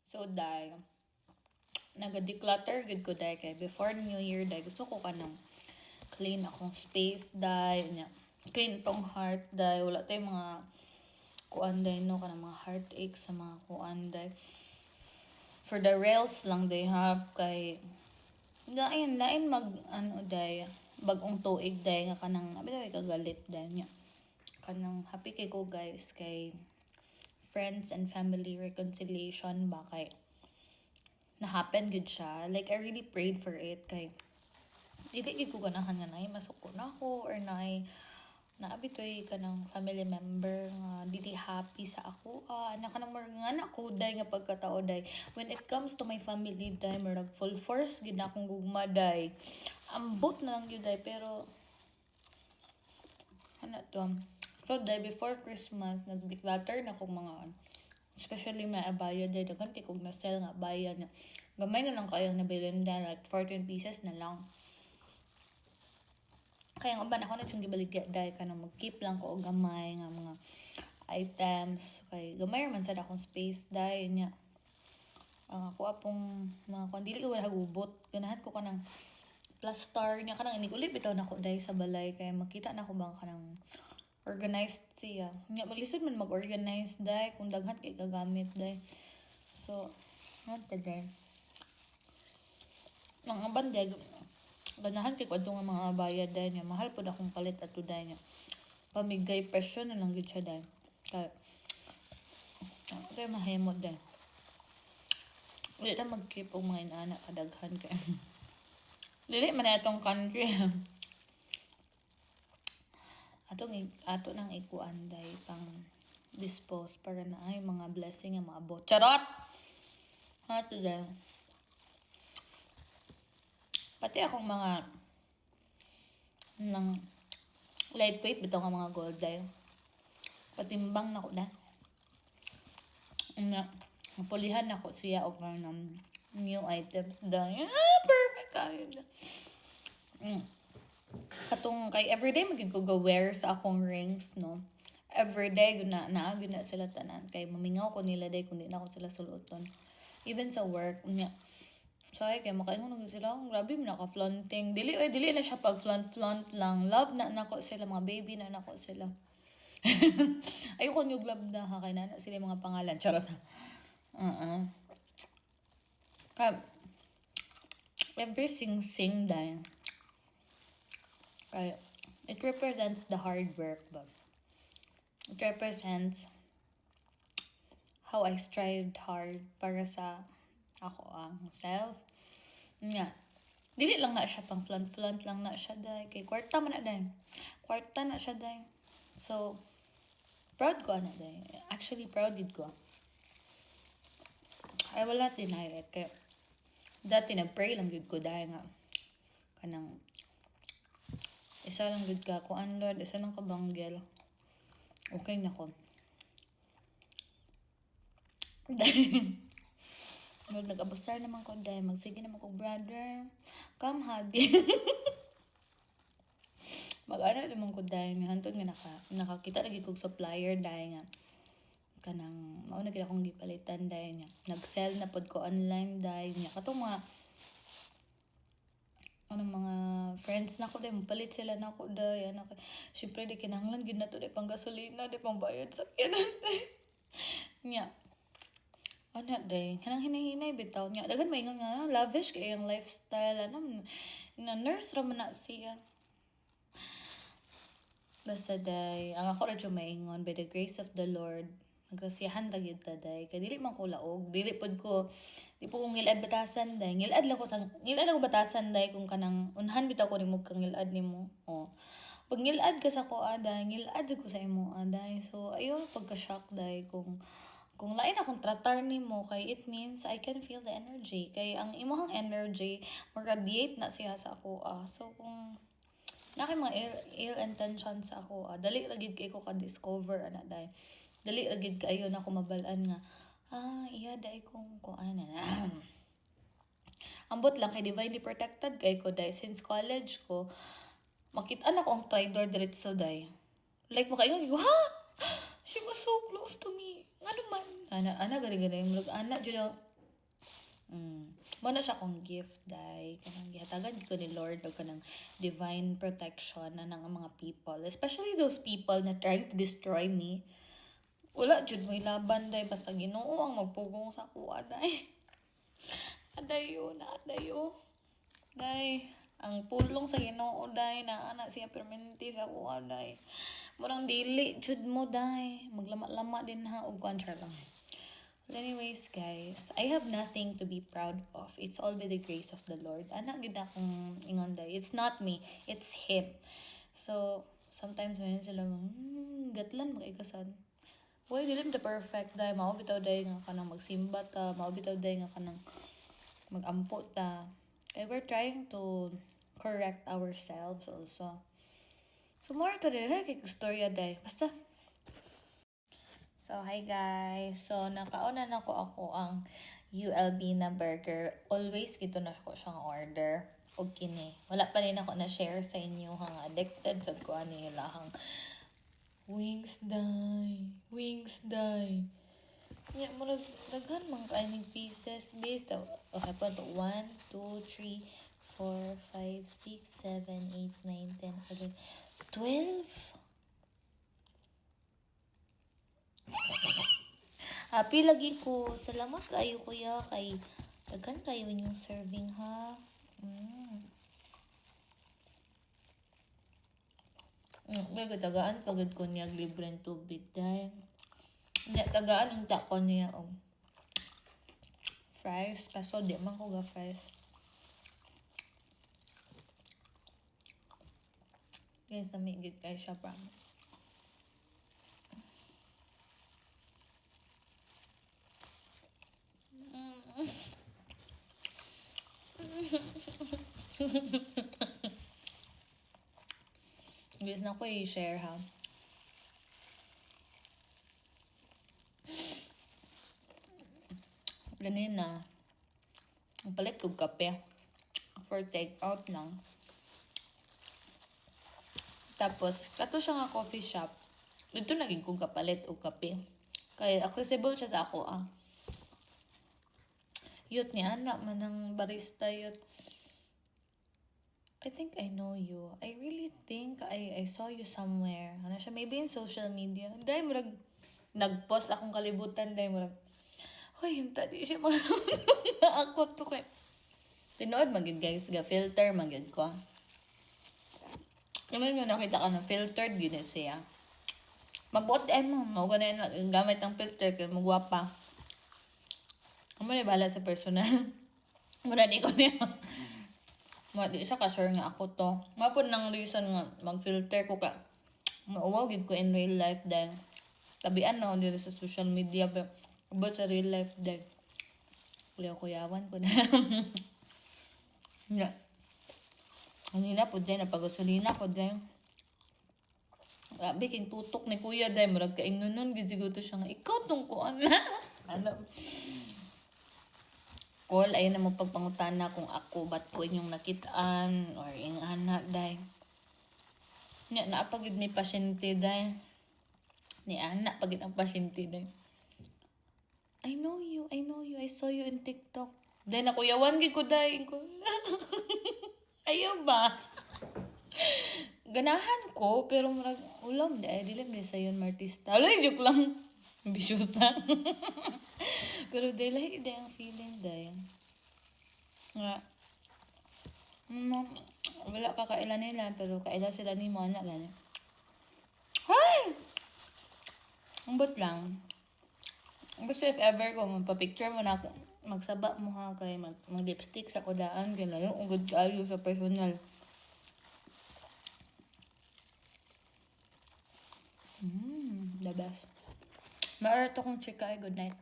So, dahil, nag-declutter good ko dahil kay before New Year dahil gusto ko ka ng clean akong space dahil niya. Clean tong heart dahil wala tayong mga kuan dahil no ka ng mga heartache sa mga kuan dahil. For the rails lang dahil ha kay lain mag ano dahil bagong tuig dahil nga kanang abitaw kagalit dahil niya. Kanang happy kay ko guys kay friends and family reconciliation ba kay na-happen good siya. Like, I really prayed for it. Kay, hindi ko ganahan nga na masuko na ako or naabitoy ka ng family member nga dili happy sa ako. Anak ka naman nga na ko day nga pagkatao day. When it comes to my family day, marag full force, gina akong gugma day. Ambot na lang yun day, pero ano to? So, day before Christmas, nag-declutter na kong mga especially may abaya day dagan kay kog na-sell nga abaya na gamay na lang kayo nabilin na like 14 pieces na lang. Kaya ang uban ako na siyang gibaligya dahil ka na mag-keep lang ko og gamay nga mga items kay gamay man sad akong space dahil niya. Ang ako apong mga kandili ko wala gubot ganahan ko kanang plaster niya kanang inigulit bitaw nako dahil sa balay kay makita na ko bang kanang organized siya. Nga, maglisod man mag-organize day kung daghan kay gagamit day. So, not day. Mga banday, ganahan kay kwadto nga mga bayad day niya. Mahal po na akong palit ato day niya. Pamigay presyo na lang gid siya day. Kaya mahimot day. Wala na mag-keep og mga inaanak kadaghan kay. Dili man na itong country. Ato nang ikuan day pang dispose para na ay mga blessing nga maabot. Charot! Ato day. Pati akong mga nang lightweight bitaw nga mga gold day. Patimbang na ko na. Napulihan na ko siya og ng new items day. Perfect kayo na. Katong kay everyday magig ko go wear sa akong rings no. Everyday guna sila tanan kay mamingaw ko nila day kun di na ako sila suluton. Even sa work niya. Say kay makaingon na sila, grabe man naka flaunting. Dili na siya pag flaunt lang. Love na nako sila mga baby na nako sila. Ayoko yung love na ha kay na sila mga pangalan charot. Every sing dahil. Kaya, it represents the hard work ba? It represents how I strived hard para sa ako ang self. Nga. Dili lang na siya pang flunt lang na siya dahil. Kay kwarta man na dahil. Kwarta na siya dahil. So, proud ko na dahil. Actually, proud did ko. I will not deny it. Kaya, dati nag-pray lang good ko dahil nga kanang isa lang good ka. Kuan Lord, isa lang kabanggel. Okay na ko. Lord, nag-abusar naman ko dahil. Magsige naman ko, brother. Come, hubby. Mag-ano naman ko dahil. Hantod nga nakakita lagi kong supplier dahil nga. Kanang, mauna kita kong gipalitan dahil nga. Nag-sell na pod ko online dahil nga. Katong mga friends na ko dahil palit sila na ko dahil syempre di kinahanglan gid na to dahil pang gasolina dahil pang bayad sa kinan nya dahil kanang hinahinay bitaw nya dagan may nga lavish kay ang lifestyle na nurse ra man na siya basta dahil ang ako radyo maingon by the grace of the Lord nagkasiyahan ra gyud ta day kay dili man ko laog di po ko ngilad batasan day ngilad ko batasan day kung kanang unhan bitaw ko nimo kang ngilad nimo pag ngilad ka sa ko day ngilad ko sa imo day so ayo pagka-shock day kung lain akong tratar nimo kay it means I can feel the energy kay ang imong energy mag-radiate na siya sa ako so kung nakay mga ill intentions sa ako dali ra gid kay ko ka-discover ana day dali agid kaayo na ako mabalaan nga iya dai kong kuan ambot lang kay divinely protected kay ko dai since college ko makita na ko ang traitor diretso dai like makaingon ko she was so close to me ano man ana gani mulog ana jud Mo na siya kong gift dai kanang gihatagan ko ni Lord og kanang divine protection na ng mga people, especially those people na trying to destroy me. Wala jud mo ilaban dai basta Ginoo ang magpugong sa kuha dai. Adayo na adayo. Dai ang pulong sa Ginoo dai na ana siya permanente sa kuha dai. Murang dili jud mo dai maglama-lama din ha og kontra lang. But anyways, guys, I have nothing to be proud of. It's all by the grace of the Lord. Ana gid akong ingon day. It's not me, it's Him. So, sometimes when sila, gatlan mag-ikasan. Why dili the perfect day? Mao bitaw day nga kanang magsimba ta, mao bitaw day nga kanang magampo ta. And we're trying to correct ourselves also. So, more to the kay istorya day. Basta, so, hi guys. So, nakauna na ko ako ang ULB na burger. Always gito na ko siyang order. O kini. Wala pa rin ako na-share sa inyo hang addicted sa ko ano yung lahang wings die. Wings die. Yeah, murag daghan man kaining pieces bit. Okay pa to 1, 2, 3, 4, 5, 6, 7, 8, 9, 10, 11, 12. Happy lagi ko. Salamat kayo kuya kay daghan kayo inyong serving ha. May tagaan pagod ko niya libreng tubig dahil niya tagaan ang takon niya og fries kaso di man ko ga fries. Guys, namigit kayo siya promise. Guys, na ko i-share ha. Ganina, ang palit kong kape for take out lang. Tapos, kato siya nga coffee shop. Dito naging kong kapalit o kape. Kaya accessible siya sa ako Yut ni anak man ang barista yut. I think I know you. I really think I saw you somewhere. Ano siya? Maybe in social media. Dahil murag nag-post akong kalibutan. Dahil murag, hoy, yung tadi siya mga na ako to kay. Tinood magid guys. Ga-filter magid ko. Naman yung nakita ka na filtered gina siya. Magbuot mo. Mauga na yun. Gamit ng filter kaya magwapa. Ano na bala sa personal. Muna di ko niya. Di siya ka-sure nga ako to. Mapod ng reason nga mag-filter ko ka. Mauwaw gid ko in real life dahil. Tabian na dito sa social media. But sa real life dahil. Kuyawan ko na. Yeah. Kanina po dahil napagasolina ko dahil. Grabe king tutok ni kuya dahil. Marag kaingnon nun. Giziguto siya nga. Ikaw tong kuan na. Ano? Call, ayun na mo pagpangutana kung ako ba't po inyong nakitaan or yung anak dahil. Naapagid ni pasyente dahil. Ni anak pagid ang pasyente dahil. I know you, I saw you in TikTok. Dahil nakuyawan gid ko dahil ko. Ayaw ba? Ganahan ko, pero marag ulam dahil. Dilim dahil sa'yo martista. Alay, joke lang. Bisyusa. Pero dahil ang feeling dahil. Nga. Wala ka kailan nila, pero kailan sila ni mo anak gani. Hi! Ang bot lang. Gusto if ever ko, magpa-picture mo na ako. Magsaba mo ha, kay mag-lipstick sa kudaan. Kaya lang yung good kayo sa personal. The best. Ma-earth akong chika. Good night.